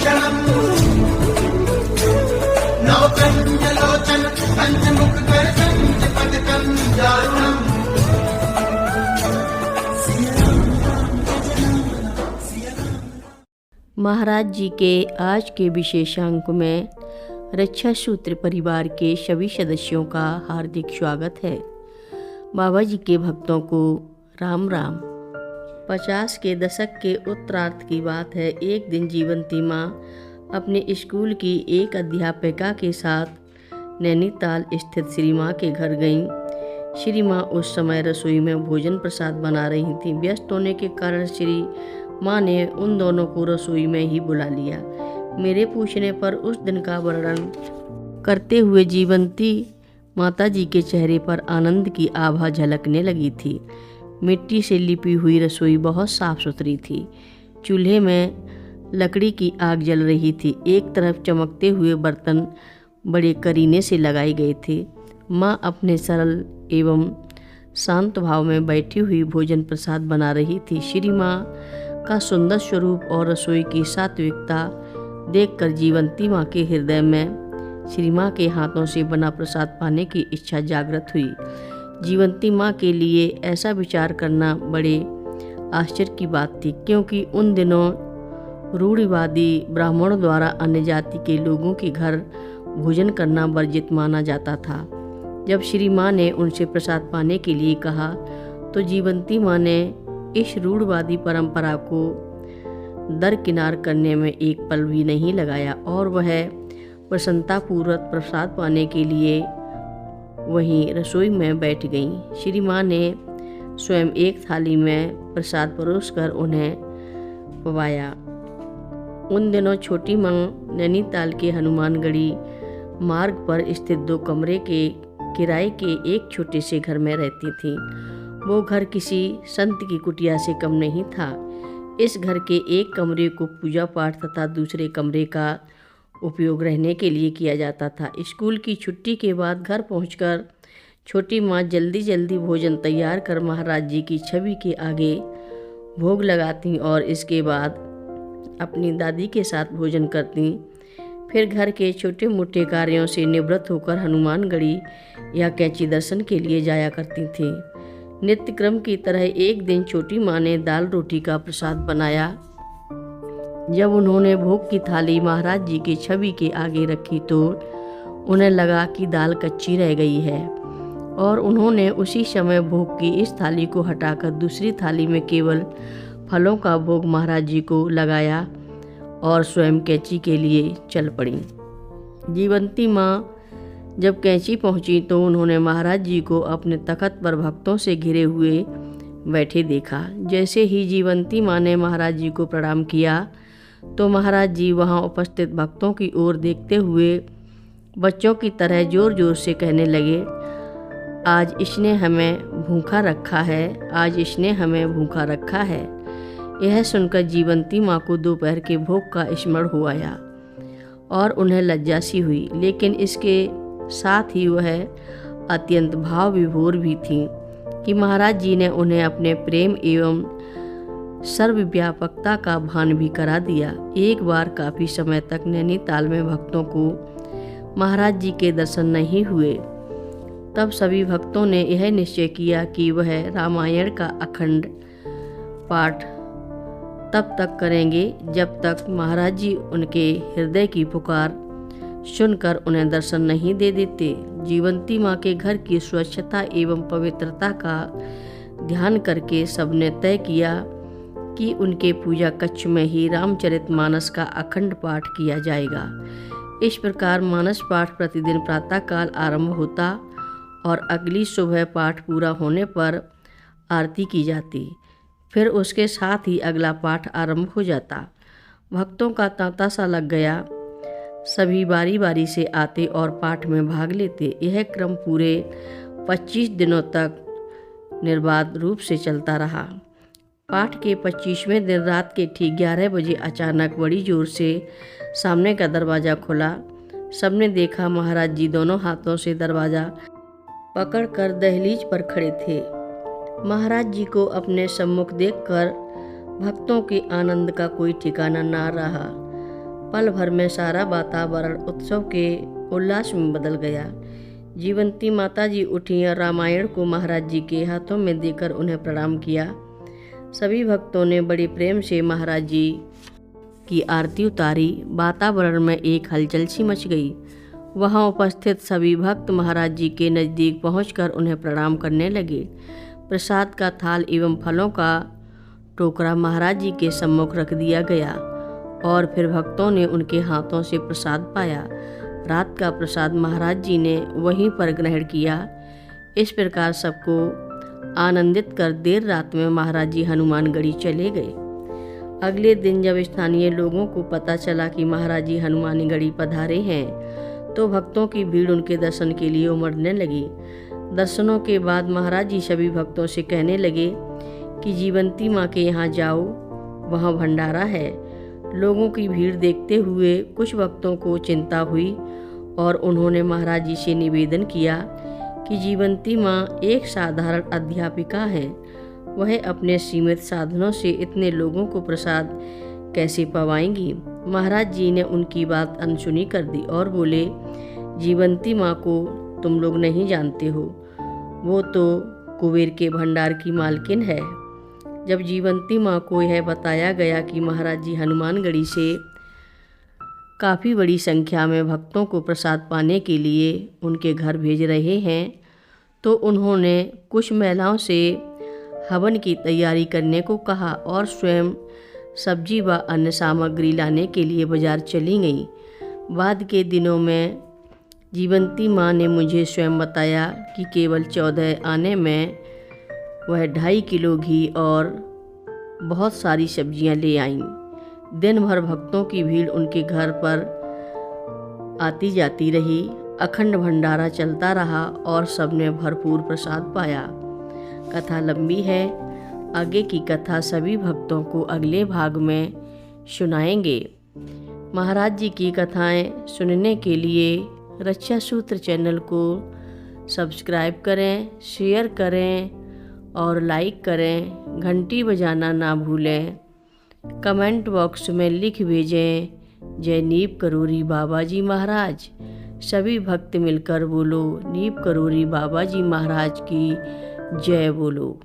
भूषणम् नवकञ्जलोचन पञ्चमुखगर्जन्पदकम् दारुणम्। महाराज जी के आज के विशेषांक में रक्षा सूत्र परिवार के सभी सदस्यों का हार्दिक स्वागत है। बाबा जी के भक्तों को राम राम। 50 के दशक के उत्तरार्ध की बात है। एक दिन जीवंती माँ अपने स्कूल की एक अध्यापिका के साथ नैनीताल स्थित श्री माँ के घर गईं। श्री माँ उस समय रसोई में भोजन प्रसाद बना रही थीं। व्यस्त होने के कारण श्री माँ ने उन दोनों को रसोई में ही बुला लिया। मेरे पूछने पर उस दिन का वर्णन करते हुए जीवंती माता जी के चेहरे पर आनंद की आभा झलकने लगी थी। मिट्टी से लिपी हुई रसोई बहुत साफ सुथरी थी। चूल्हे में लकड़ी की आग जल रही थी। एक तरफ चमकते हुए बर्तन बड़े करीने से लगाए गए थे। माँ अपने सरल एवं शांत भाव में बैठी हुई भोजन प्रसाद बना रही थी। श्री माँ का सुंदर स्वरूप और रसोई की सात्विकता देखकर जीवंती माँ के हृदय में श्री माँ के हाथों से बना प्रसाद पाने की इच्छा जागृत हुई। जीवंती माँ के लिए ऐसा विचार करना बड़े आश्चर्य की बात थी, क्योंकि उन दिनों रूढ़िवादी ब्राह्मणों द्वारा अन्य जाति के लोगों के घर भोजन करना वर्जित माना जाता था। जब श्री माँ ने उनसे प्रसाद पाने के लिए कहा तो जीवंती माँ ने इस रूढ़वादी परंपरा को दरकिनार करने में एक पल भी नहीं लगाया और वह प्रसन्नतापूर्वक प्रसाद पाने के लिए वहीं रसोई में बैठ गईं। श्री माँ ने स्वयं एक थाली में प्रसाद परोसकर उन्हें पवाया। उन दिनों छोटी माँ नैनीताल के हनुमानगढ़ी मार्ग पर स्थित 2 कमरे के किराए के एक छोटे से घर में रहती थीं। वो घर किसी संत की कुटिया से कम नहीं था। इस घर के एक कमरे को पूजा पाठ तथा दूसरे कमरे का उपयोग रहने के लिए किया जाता था। स्कूल की छुट्टी के बाद घर पहुंचकर छोटी माँ जल्दी जल्दी भोजन तैयार कर महाराज जी की छवि के आगे भोग लगाती और इसके बाद अपनी दादी के साथ भोजन करती। फिर घर के छोटे मोटे कार्यों से निवृत्त होकर हनुमानगढ़ी या कैंची दर्शन के लिए जाया करती थी। नित्य क्रम की तरह एक दिन छोटी माँ ने दाल रोटी का प्रसाद बनाया। जब उन्होंने भोग की थाली महाराज जी की छवि के आगे रखी तो उन्हें लगा कि दाल कच्ची रह गई है और उन्होंने उसी समय भोग की इस थाली को हटाकर दूसरी थाली में केवल फलों का भोग महाराज जी को लगाया और स्वयं कैंची के लिए चल पड़ी। जीवंती माँ जब कैंची पहुंची तो उन्होंने महाराज जी को अपने तख्त पर भक्तों से घिरे हुए बैठे देखा। जैसे ही जीवंती माँ ने महाराज जी को प्रणाम किया तो महाराज जी वहां उपस्थित भक्तों की ओर देखते हुए बच्चों की तरह जोर जोर से कहने लगे, आज इसने हमें भूखा रखा है, आज इसने हमें भूखा रखा है। यह सुनकर जीवंती माँ को दोपहर के भोग का स्मरण हो आया और उन्हें लज्जा सी हुई, लेकिन इसके साथ ही वह अत्यंत भाव विभोर भी थीं कि महाराज जी ने उन्हें अपने प्रेम एवं सर्वव्यापकता का भान भी करा दिया। एक बार काफ़ी समय तक नैनीताल में भक्तों को महाराज जी के दर्शन नहीं हुए। तब सभी भक्तों ने यह निश्चय किया कि वह रामायण का अखंड पाठ तब तक करेंगे जब तक महाराज जी उनके हृदय की पुकार सुनकर उन्हें दर्शन नहीं दे देते। जीवंती माँ के घर की स्वच्छता एवं पवित्रता का ध्यान करके सबने तय किया कि उनके पूजा कक्ष में ही रामचरितमानस का अखंड पाठ किया जाएगा। इस प्रकार मानस पाठ प्रतिदिन प्रातःकाल आरंभ होता और अगली सुबह पाठ पूरा होने पर आरती की जाती। फिर उसके साथ ही अगला पाठ आरंभ हो जाता। भक्तों का तांता सा लग गया। सभी बारी बारी से आते और पाठ में भाग लेते। यह क्रम पूरे 25 दिनों तक निर्बाध रूप से चलता रहा। पाठ के 25वें दिन रात के ठीक 11 बजे अचानक बड़ी जोर से सामने का दरवाज़ा खुला। सबने देखा महाराज जी दोनों हाथों से दरवाज़ा पकड़कर दहलीज पर खड़े थे। महाराज जी को अपने सम्मुख देखकर भक्तों के आनंद का कोई ठिकाना ना रहा। पल भर में सारा वातावरण उत्सव के उल्लास में बदल गया। जीवंती माता जी उठी और रामायण को महाराज जी के हाथों में देकर उन्हें प्रणाम किया। सभी भक्तों ने बड़े प्रेम से महाराज जी की आरती उतारी। वातावरण में एक हलचल सी मच गई। वहां उपस्थित सभी भक्त महाराज जी के नज़दीक पहुंचकर उन्हें प्रणाम करने लगे। प्रसाद का थाल एवं फलों का टोकरा महाराज जी के सम्मुख रख दिया गया और फिर भक्तों ने उनके हाथों से प्रसाद पाया। रात का प्रसाद महाराज जी ने वहीं पर ग्रहण किया। इस प्रकार सबको आनंदित कर देर रात में महाराज जी हनुमानगढ़ी चले गए। अगले दिन जब स्थानीय लोगों को पता चला कि महाराज जी हनुमानगढ़ी पधारे हैं तो भक्तों की भीड़ उनके दर्शन के लिए उमड़ने लगी। दर्शनों के बाद महाराज जी सभी भक्तों से कहने लगे कि जीवंती माँ के यहाँ जाओ, वहाँ भंडारा है। लोगों की भीड़ देखते हुए कुछ भक्तों को चिंता हुई और उन्होंने महाराज जी से निवेदन किया कि जीवंती माँ एक साधारण अध्यापिका हैं, वह अपने सीमित साधनों से इतने लोगों को प्रसाद कैसे पवाएंगी। महाराज जी ने उनकी बात अनसुनी कर दी और बोले, जीवंती माँ को तुम लोग नहीं जानते हो, वो तो कुबेर के भंडार की मालकिन है। जब जीवंती माँ को यह बताया गया कि महाराज जी हनुमानगढ़ी से काफ़ी बड़ी संख्या में भक्तों को प्रसाद पाने के लिए उनके घर भेज रहे हैं तो उन्होंने कुछ महिलाओं से हवन की तैयारी करने को कहा और स्वयं सब्जी व अन्य सामग्री लाने के लिए बाजार चली गईं। बाद के दिनों में जीवंती माँ ने मुझे स्वयं बताया कि केवल 14 आने में वह 2.5 किलो घी और बहुत सारी सब्जियां ले आईं। दिन भर भक्तों की भीड़ उनके घर पर आती जाती रही। अखंड भंडारा चलता रहा और सबने भरपूर प्रसाद पाया। कथा लंबी है, आगे की कथा सभी भक्तों को अगले भाग में सुनाएंगे। महाराज जी की कथाएं सुनने के लिए रक्षा सूत्र चैनल को सब्सक्राइब करें, शेयर करें और लाइक करें। घंटी बजाना ना भूलें। कमेंट बॉक्स में लिख भेजें, जय नीप करोरी बाबा जी महाराज। सभी भक्त मिलकर बोलो, नीप करोरी बाबा जी महाराज की जय बोलो।